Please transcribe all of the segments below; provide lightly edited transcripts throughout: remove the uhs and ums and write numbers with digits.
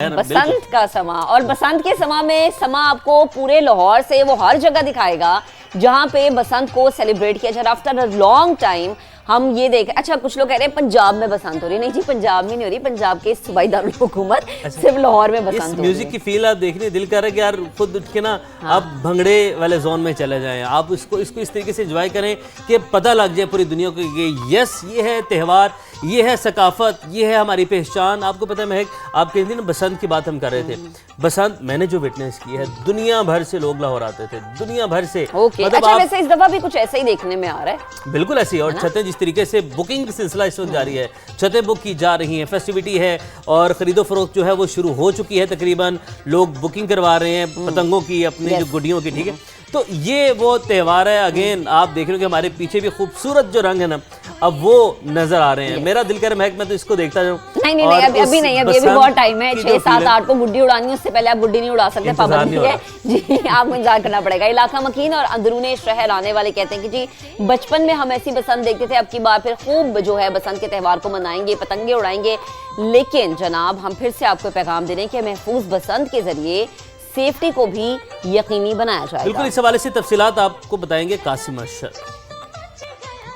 बसंत का समा। और बसंत के समा में समा आपको पूरे लाहौर से वो हर जगह दिखाएगा जहां पे बसंत को सेलिब्रेट किया जा रहा है आफ्टर अ लॉन्ग टाइम। हम ये देख, अच्छा कुछ लोग कह रहे हैं पंजाब में बसंत हो रही है। नहीं जी, पंजाब में नहीं हो रही, पंजाब के सूबाई दारुल हुकूमत सिर्फ लाहौर में बसंत हो रही है। म्यूजिक की फील आप देखने दिल कर रहा है कि यार खुद उठ के ना आप भंगड़े वाले जोन में चले जाएं, आप इसको इस तरीके से एंजॉय करें कि पता लग जाए पूरी दुनिया को कि यस ये है त्यौहार, ये है सकाफत, ये है हमारी पहचान। आपको पता है महक, आप कहते ना बसंत की बात हम कर रहे थे, बसंत मैंने जो विटनेस की है, दुनिया भर से लोग लाहौर आते थे, दुनिया भर से। मतलब अच्छा, वैसे इस दफा भी कुछ ऐसा ही देखने में आ रहा है, बिल्कुल ऐसी। और छतें जिस तरीके से बुकिंग का सिलसिला इस वक्त जारी है, छतें बुक की जा रही हैं, फेस्टिविटी है और खरीदो फरोख्त जो है वो शुरू हो चुकी है। तकरीबन लोग बुकिंग करवा रहे हैं पतंगों की, अपनी जो गुडियों की, ठीक है। तो ये वो त्यौहार है। अगेन आप देख रहे हो कि हमारे पीछे भी खूबसूरत जो रंग है ना, अब वो नजर आ रहे हैं। मेरा दिल कर महक, मैं तो इसको देखता जाऊं। नहीं, अभी नहीं, अभी बहुत टाइम है। 6, 7, 8 को गुड्डी उड़ानी है, उससे पहले आप गुड्डी नहीं उड़ा सकते, पाबंदी है जी। आपको इंतजार करना पड़ेगा। इलाका मकीन और अंदरूनी शहर आने वाले कहते हैं कि जी बचपन में हम ऐसी बसंत देखते थे, अब की बार फिर खूब जो है बसंत के त्यौहार को मनाएंगे, पतंगे उड़ाएंगे। लेकिन जनाब, हम फिर से आपको पैगाम दे रहे हैं कि महफूज बसंत के जरिए सेफ्टी को भी यकीनी बनाया जाएगा। बिल्कुल, इस हवाले से तफसीलात आपको बताएंगे कासिम अरशद।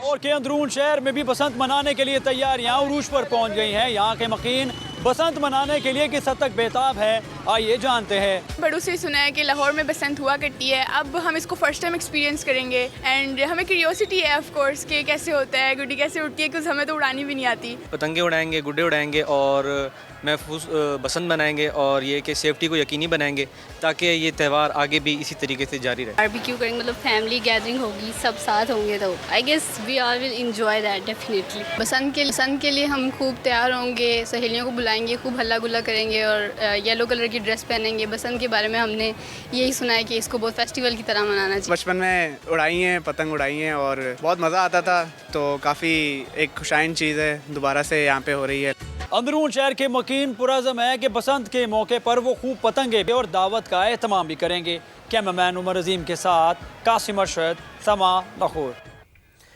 और के अंदरून शहर में भी बसंत मनाने के लिए तैयारियां उरूज पर पहुंच गई हैं। यहाँ के मकीन बसंत मनाने के लिए किस हद तक बेताब है, आइए जानते हैं। बड़ों से सुना है कि लाहौर में बसंत हुआ करती है, अब हम इसको फर्स्ट टाइम एक्सपीरियंस करेंगे एंड हमें क्यूरियोसिटी है ऑफ कोर्स कि कैसे होता है, गुड्डी कैसे उड़ती है, कुछ हमें तो उड़ानी भी नहीं आती। पतंगे उड़ाएंगे, गुड्डे उड़ाएंगे और महफूज बसंत मनाएंगे और ये कि सेफ्टी को यकीनी बनाएंगे ताकि ये त्यौहार आगे भी इसी तरीके से जारी रहे। बारबेक्यू करेंगे, मतलब फैमिली गैदरिंग होगी, सब साथ होंगे, तो I guess we are will enjoy that definitely. Basant के लिए हम खूब तैयार होंगे, सहेलियों को बुलाएंगे, खूब हल्ला गुल्ला करेंगे और येलो कलर की ड्रेस पहनेंगे। बसंत के बारे में हमने यही सुना है कि इसको बहुत फेस्टिवल की तरह मनाना चाहिए। बचपन में उड़ाई हैं, पतंग उड़ाई हैं और बहुत मज़ा आता था, तो काफ़ी एक खुशाइन चीज़ है, दोबारा से यहाँ पे हो रही है। अंदरून शहर के मकीन पुरज़म है कि बसंत के मौके पर वो खूब पतंगे और दावत का एहतमाम भी करेंगे। कैमरामैन उमर अजीम के साथ कासिम अरशद, समा, लाहौर।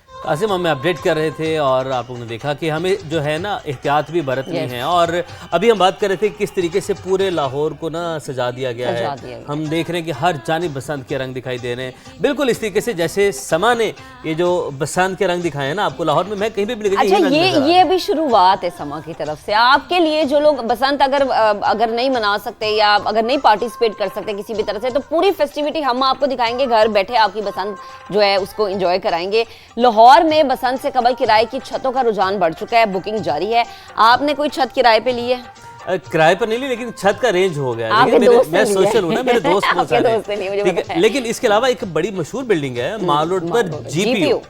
कासिम, हमें अपडेट कर रहे थे और आप लोगों ने देखा कि हमें जो है ना एहतियात भी बरतनी है। और अभी हम बात कर रहे थे किस तरीके से पूरे लाहौर को ना सजा दिया गया है। हम देख रहे हैं कि हर जानिब बसंत के रंग दिखाई दे रहे हैं, बिल्कुल इस तरीके से जैसे समा ने ये जो बसंत के रंग दिखाए हैं ना आपको लाहौर में, मैं कहीं भी नहीं। अच्छा, ये अभी शुरुआत है समा की तरफ से। आपके लिए जो लोग बसंत अगर नहीं मना सकते या अगर नहीं पार्टिसिपेट कर सकते किसी भी तरह से, तो पूरी फेस्टिविटी हम आपको दिखाएंगे, घर बैठे आपकी बसंत जो है उसको एंजॉय कराएंगे। लाहौर में बसंत से कबल किराए की छतों का रुझान बढ़ चुका है, बुकिंग जारी है। आपने कोई छत किराए पे ली है? किराए पर नहीं ली, लेकिन छत का रेंज हो गया है। मैं सोशल हूँ ना, मेरे दोस्त बहुत सारे। लेकिन इसके अलावा एक बड़ी मशहूर बिल्डिंग है माल रोड पर, जीपीओ।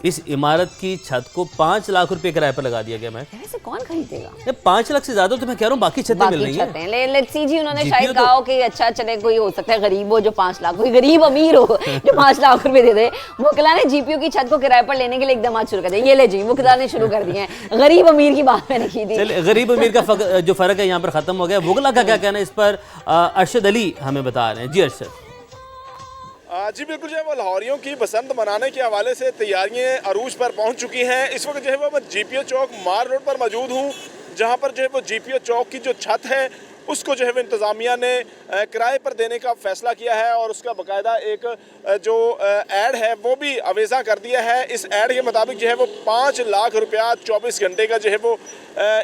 इस इमारत की छत को 5 लाख रुपए किराए पर लगा दिया गया। मैं ऐसे कौन खरीदेगा? 5 लाख से ज्यादा तो मैं कह रहा हूँ, बाकी छतें मिल रही हैं। लेट्स सी जी, उन्होंने शायद कहा हो कि अच्छा चले, कोई हो सकता है गरीब हो जो 5 लाख, कोई गरीब अमीर हो जो 5 लाख रुपए दे दे। मुकला ने जीपीओ की छत को किराए पर लेने के लिए एकदम शुरू कर दिया। ये ले जी, मुकला ने शुरू कर दिए हैं। गरीब अमीर की बात मैंने की थी। गरीब अमीर का जो फर्क है यहाँ पर खत्म हो गया। मुगला का क्या कहना है इस पर, अरशद अली हमें बता रहे हैं। जी अरशद। जी बिल्कुल, जो है वो लाहौरियों की बसंत मनाने के हवाले से तैयारियां अरूज पर पहुंच चुकी हैं। इस वक्त जो है वो मैं जीपीओ चौक मार रोड पर मौजूद हूं, जहां पर जो है वो जीपीओ चौक की जो छत है उसको जो है वो इंतज़ामिया ने किराए पर देने का फ़ैसला किया है और उसका बाकायदा एक जो ऐड है वो भी अवेज़ा कर दिया है। इस ऐड के मुताबिक जो है वो 5 लाख रुपया 24 घंटे का जो है वो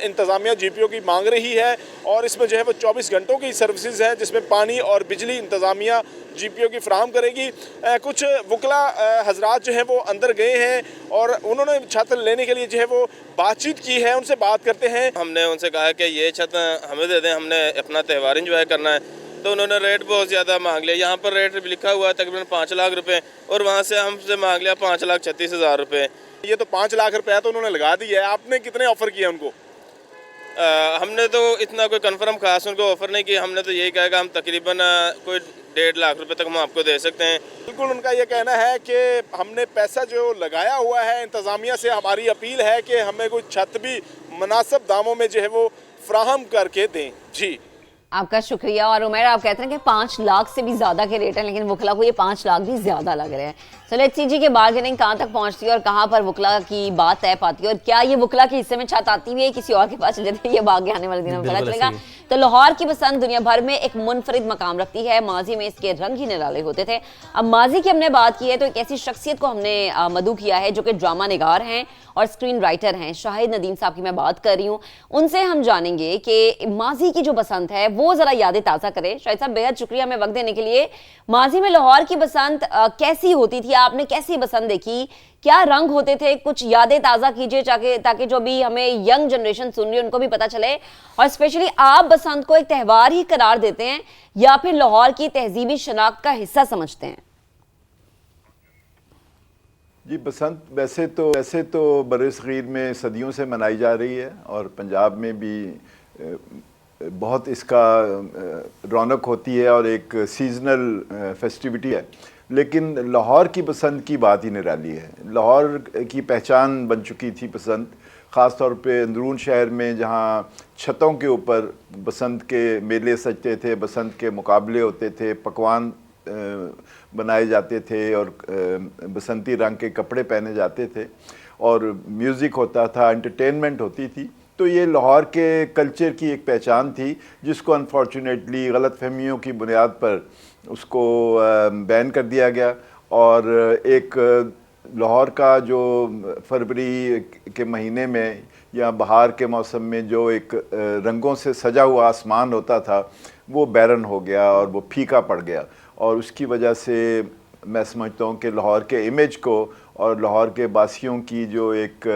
इंतज़ामिया जीपीओ की मांग रही है और इसमें जो है वो 24 घंटों की सर्विसेज है, जिसमें पानी और बिजली इंतज़ामिया जीपीओ की फ्राहम करेगी। कुछ वकला हजरात जो हैं वो अंदर गए हैं और उन्होंने छत लेने के लिए जो है वो बातचीत की है। उनसे बात करते हैं। हमने उनसे कहा कि ये छत हमें दे दें, हमने अपना त्यौहार एंजॉय करना है, तो उन्होंने रेट बहुत ज़्यादा मांग लिया। यहाँ पर रेट लिखा हुआ है तकरीबन 5 लाख रुपए और वहाँ से हमसे मांग लिया 5,36,000 रुपये। ये तो 5 लाख रुपया तो उन्होंने लगा दिया है। आपने कितने ऑफ़र किया उनको? हमने तो इतना कोई कंफर्म खास उनको ऑफ़र नहीं किया। हमने तो यही कहा कि हम तकरीबन कोई 1.5 लाख रुपए तक हम आपको दे सकते हैं। बिल्कुल, उनका ये कहना है कि हमने पैसा जो लगाया हुआ है, इंतज़ामिया से हमारी अपील है कि हमें कोई छत भी मुनासिब दामों में जो है वो फ्राहम करके दें। जी आपका शुक्रिया। और उमर, आप कहते हैं कि 5 लाख से भी ज्यादा के रेट हैं, लेकिन वकला को ये 5 लाख भी ज्यादा लग रहे हैं। सो लेट्स सी जी कि बार्गेनिंग कहाँ तक पहुंचती है और कहाँ पर वकला की बात तय पाती है, और क्या ये वकला के हिस्से में छत आती हुई है किसी और के पास चले जाती है, ये भाग्य आने वाले दिनों में पता चलेगा। तो लाहौर की बसंत दुनिया भर में एक मुनफरिद मकाम रखती है। माजी में इसके रंग ही निराले होते थे। अब माजी की हमने बात की है तो एक ऐसी शख्सियत को हमने मदऊ किया है जो कि ड्रामा निगार हैं और स्क्रीन राइटर हैं। शाहिद नदीम साहब की मैं बात कर रही हूँ। उनसे हम जानेंगे कि माजी की जो बसंत है वो जरा यादें ताज़ा करें। शाहिद साहब, बेहद शुक्रिया हमें वक्त देने के लिए। माजी में लाहौर की बसंत कैसी होती थी, आपने कैसी बसंत देखी, क्या रंग होते थे, कुछ यादें ताज़ा कीजिए ताकि जो भी हमें यंग जनरेशन सुन रही है उनको भी पता चले। और स्पेशली आप बसंत को एक त्यौहार ही करार देते हैं या फिर लाहौर की तहजीबी शनाख्त का हिस्सा समझते हैं? जी, बसंत वैसे तो बरसगीर में सदियों से मनाई जा रही है और पंजाब में भी बहुत इसका रौनक होती है और एक सीजनल फेस्टिविटी है। लेकिन लाहौर की बसंत की बात ही निराली है। लाहौर की पहचान बन चुकी थी बसंत, ख़ास तौर पे अंदरून शहर में, जहाँ छतों के ऊपर बसंत के मेले सजते थे, बसंत के मुकाबले होते थे, पकवान बनाए जाते थे और बसंती रंग के कपड़े पहने जाते थे और म्यूज़िक होता था, एंटरटेनमेंट होती थी। तो ये लाहौर के कल्चर की एक पहचान थी जिसको अनफॉर्चुनेटली गलत फहमियों की बुनियाद पर उसको बैन कर दिया गया। और एक लाहौर का जो फरवरी के महीने में या बहार के मौसम में जो एक रंगों से सजा हुआ आसमान होता था वो बैरन हो गया और वो फीका पड़ गया। और उसकी वजह से मैं समझता हूँ कि लाहौर के इमेज को और लाहौर के बासियों की जो एक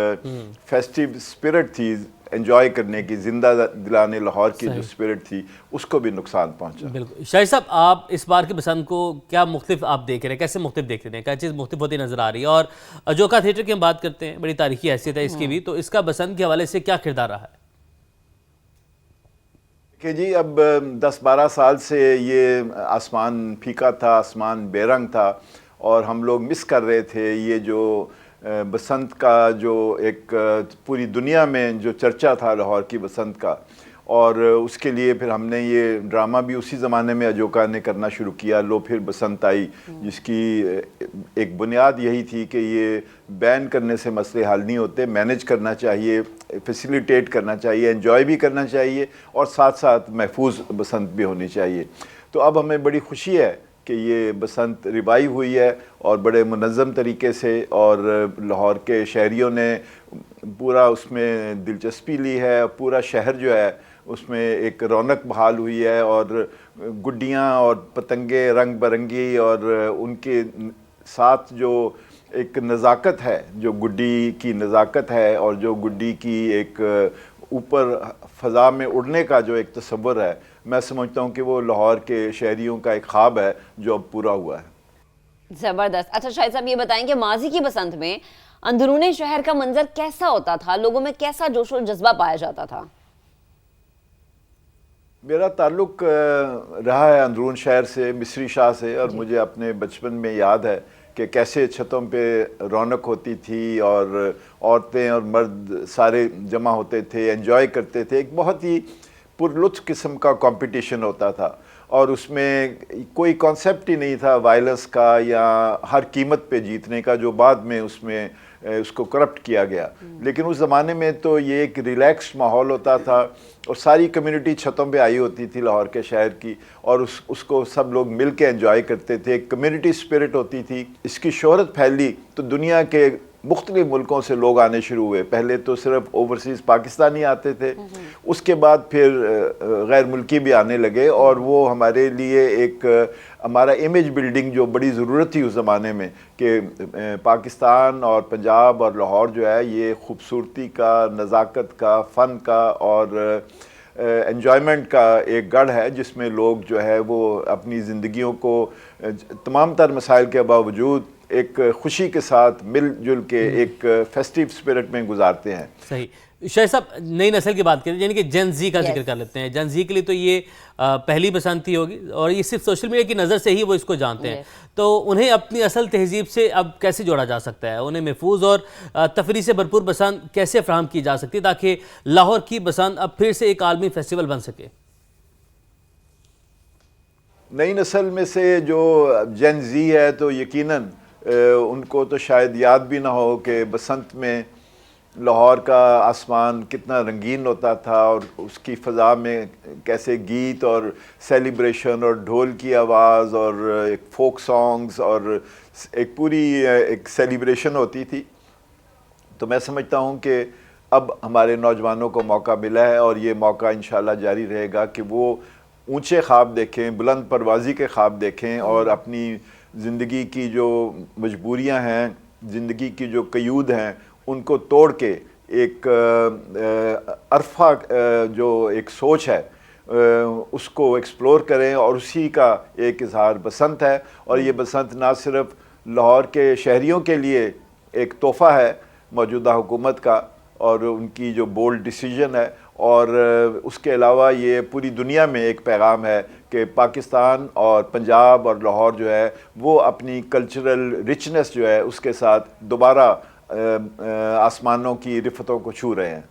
फेस्टिव स्पिरिट थी, एंजॉय करने की, जिंदा दिलाने लाहौर की जो स्पिरिट थी, उसको भी नुकसान पहुंचा। बिल्कुल। शाहिद साहब, आप इस बार की बसंत को क्या मुख्तलिफ आप देख रहे हैं, कैसे मुख्तलिफ देख रहे हैं, क्या चीज़ मुख्तलिफ होती नज़र आ रही है? और अजोका थिएटर की हम बात करते हैं, बड़ी तारीखी हैसियत है इसकी भी, तो इसका बसंत के हवाले से क्या किरदार रहा है? कि जी, अब 10-12 साल से ये आसमान फीका था, आसमान बेरंग था और हम लोग मिस कर रहे थे ये जो बसंत का जो एक पूरी दुनिया में जो चर्चा था लाहौर की बसंत का। और उसके लिए फिर हमने ये ड्रामा भी उसी ज़माने में अजोका ने करना शुरू किया, लो फिर बसंत आई, जिसकी एक बुनियाद यही थी कि ये बैन करने से मसले हल नहीं होते, मैनेज करना चाहिए, फैसिलिटेट करना चाहिए, एंजॉय भी करना चाहिए और साथ साथ महफूज बसंत भी होनी चाहिए। तो अब हमें बड़ी खुशी है कि ये बसंत रिवाइव हुई है और बड़े मुनज़्ज़म तरीके से, और लाहौर के शहरियों ने पूरा उसमें दिलचस्पी ली है। पूरा शहर जो है उसमें एक रौनक बहाल हुई है और गुड्डियाँ और पतंगे रंग बरंगी और उनके साथ जो एक नज़ाकत है, जो गुड्डी की नज़ाकत है और जो गुड्डी की एक ऊपर फ़ज़ा में उड़ने का जो एक तस्वर है, मैं समझता हूँ कि वो लाहौर के शहरियों का एक ख्वाब है जो अब पूरा हुआ है। ज़बरदस्त। अच्छा शाहिद साहब, ये बताएं कि माजी की बसंत में अंदरूनी शहर का मंजर कैसा होता था, लोगों में कैसा जोश और जज्बा पाया जाता था? मेरा ताल्लुक़ रहा है अंदरून शहर से, मिस्री शाह से, और मुझे अपने बचपन में याद है कि कैसे छतों पे रौनक होती थी और औरतें और मर्द सारे जमा होते थे, एंजॉय करते थे। एक बहुत ही पुरलुत्फ़ किस्म का कंपटीशन होता था और उसमें कोई कॉन्सेप्ट ही नहीं था वायलेंस का या हर कीमत पे जीतने का, जो बाद में उसमें उसको करप्ट किया गया। लेकिन उस ज़माने में तो ये एक रिलैक्स्ड माहौल होता था और सारी कम्युनिटी छतों पे आई होती थी लाहौर के शहर की, और उसको सब लोग मिल के एंजॉय करते थे। एक कम्युनिटी स्पिरिट होती थी। इसकी शोहरत फैली तो दुनिया के मुख्तलिफ मुल्कों से लोग आने शुरू हुए। पहले तो सिर्फ ओवरसीज़ पाकिस्तानी आते थे, उसके बाद फिर गैर मुल्की भी आने लगे और वो हमारे लिए एक हमारा इमेज बिल्डिंग जो बड़ी ज़रूरत थी उस ज़माने में कि पाकिस्तान और पंजाब और लाहौर जो है ये खूबसूरती का, नज़ाकत का, फ़न का और एन्जॉयमेंट का एक गढ़ है जिसमें लोग जो है वो अपनी ज़िंदगियों को तमाम तर मसाइल के बावजूद एक खुशी के साथ मिलजुल के एक फेस्टिव स्पिरिट में गुजारते हैं। सही। शाहिद साहब, नई नस्ल की बात करें, यानी कि जेन जी का जिक्र कर लेते हैं। जेन जी के लिए तो ये पहली बसंती होगी और ये सिर्फ सोशल मीडिया की नज़र से ही वो इसको जानते हैं, तो उन्हें अपनी असल तहजीब से अब कैसे जोड़ा जा सकता है? उन्हें महफूज और तफरी से भरपूर बसंत कैसे फराहम की जा सकती है ताकि लाहौर की बसंत अब फिर से एक आलमी फेस्टिवल बन सके? नई नस्ल में से जो जेन जी है तो यकीनन उनको तो शायद याद भी ना हो कि बसंत में लाहौर का आसमान कितना रंगीन होता था और उसकी फ़ज़ा में कैसे गीत और सेलिब्रेशन और ढोल की आवाज़ और एक फोक सॉन्ग्स और एक पूरी एक सेलिब्रेशन होती थी। तो मैं समझता हूँ कि अब हमारे नौजवानों को मौका मिला है और ये मौका इंशाल्लाह जारी रहेगा कि वो ऊंचे ख्वाब देखें, बुलंद परवाज़ी के ख्वाब देखें और अपनी ज़िंदगी की जो मजबूरियां हैं, ज़िंदगी की जो क़यूद हैं, उनको तोड़ के एक अरफा जो एक सोच है उसको एक्सप्लोर करें और उसी का एक इजहार बसंत है। और ये बसंत ना सिर्फ लाहौर के शहरियों के लिए एक तोहफ़ा है मौजूदा हुकूमत का और उनकी जो बोल्ड डिसीजन है, और उसके अलावा ये पूरी दुनिया में एक पैगाम है कि पाकिस्तान और पंजाब और लाहौर जो है वो अपनी कल्चरल रिचनेस जो है उसके साथ दोबारा आसमानों की रिफ़तों को छू रहे हैं।